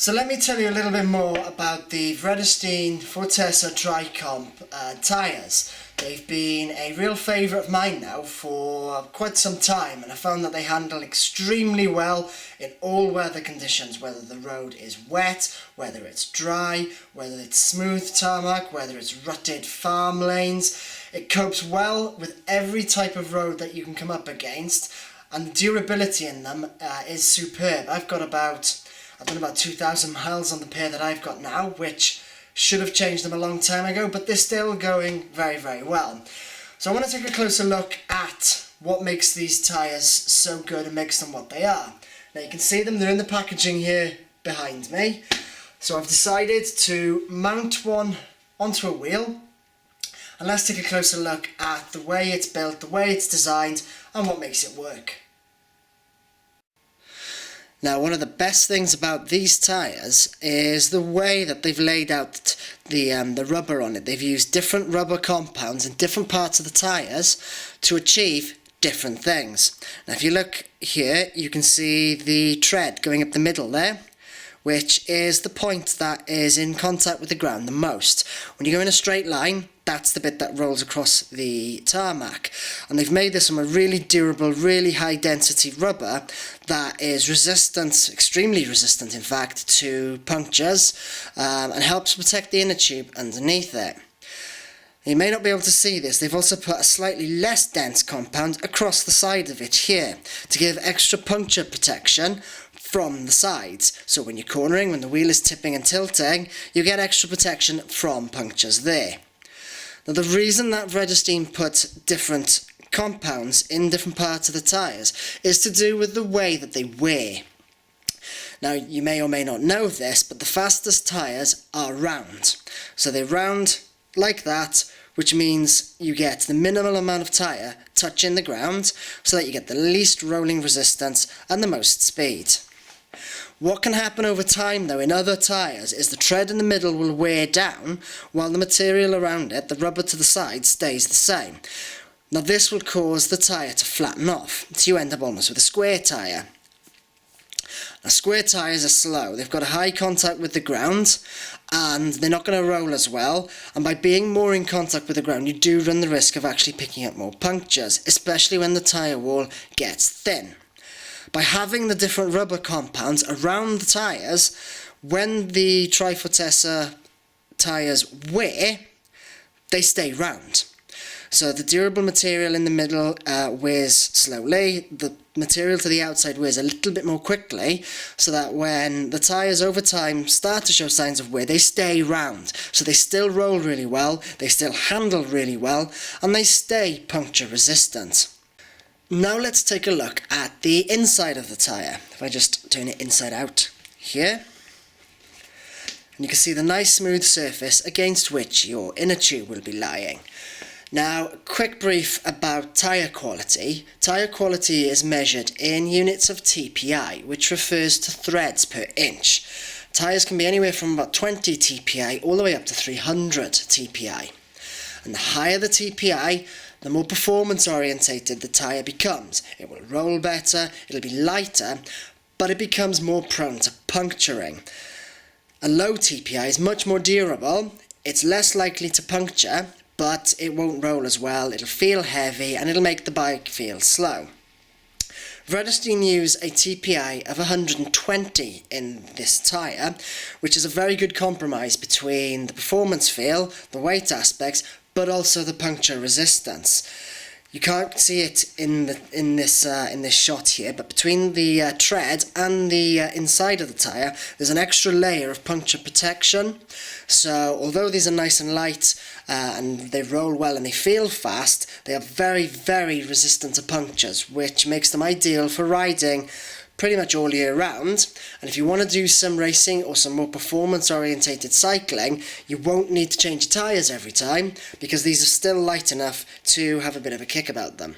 So let me tell you a little bit more about the Vredestein Fortezza TriComp tyres. They've been a real favourite of mine now for quite some time, and I found that they handle extremely well in all weather conditions, whether the road is wet, whether it's dry, whether it's smooth tarmac, whether it's rutted farm lanes. It copes well with every type of road that you can come up against, and the durability in them is superb. I've done about 2,000 miles on the pair that I've got now, which should have changed them a long time ago, but they're still going very, very well. So I want to take a closer look at what makes these tyres so good and makes them what they are. Now you can see them, they're in the packaging here behind me. So I've decided to mount one onto a wheel, and let's take a closer look at the way it's built, the way it's designed, and what makes it work. Now, one of the best things about these tyres is the way that they've laid out the rubber on it. They've used different rubber compounds in different parts of the tyres to achieve different things. Now, if you look here, you can see the tread going up the middle there, which is the point that is in contact with the ground the most. When you go in a straight line, that's the bit that rolls across the tarmac. And they've made this from a really durable, really high density rubber that is resistant, extremely resistant in fact, to punctures, and helps protect the inner tube underneath it. You may not be able to see this, they've also put a slightly less dense compound across the side of it here to give extra puncture protection from the sides. So when you're cornering, when the wheel is tipping and tilting, you get extra protection from punctures there. Now, the reason that Vredestein put different compounds in different parts of the tyres is to do with the way that they wear. Now, you may or may not know this, but the fastest tyres are round. So they're round like that, which means you get the minimal amount of tyre touching the ground so that you get the least rolling resistance and the most speed. What can happen over time though in other tyres is the tread in the middle will wear down while the material around it, the rubber to the side, stays the same. Now this will cause the tyre to flatten off, so you end up almost with a square tyre. Now square tyres are slow, they've got a high contact with the ground and they're not going to roll as well, and by being more in contact with the ground you do run the risk of actually picking up more punctures, especially when the tyre wall gets thin. By having the different rubber compounds around the tyres, when the Fortezza tyres wear, they stay round. So the durable material in the middle wears slowly, the material to the outside wears a little bit more quickly, so that when the tyres over time start to show signs of wear, they stay round. So they still roll really well, they still handle really well, and they stay puncture resistant. Now let's take a look at the inside of the tyre. If I just turn it inside out here, and you can see the nice smooth surface against which your inner tube will be lying. Now, quick brief about tyre quality. Tyre quality is measured in units of TPI, which refers to threads per inch. Tyres can be anywhere from about 20 TPI all the way up to 300 TPI. And the higher the TPI, the more performance orientated the tyre becomes. It will roll better, it'll be lighter, but it becomes more prone to puncturing. A low TPI is much more durable, it's less likely to puncture, but it won't roll as well, it'll feel heavy and it'll make the bike feel slow. Vredestein use a TPI of 120 in this tyre, which is a very good compromise between the performance feel, the weight aspects, but also the puncture resistance. You can't see it in this shot here, but between the tread and the inside of the tyre, there's an extra layer of puncture protection. So although these are nice and light and they roll well and they feel fast, they are very, very resistant to punctures, which makes them ideal for riding pretty much all year round. And if you want to do some racing or some more performance orientated cycling, you won't need to change tyres every time because these are still light enough to have a bit of a kick about them.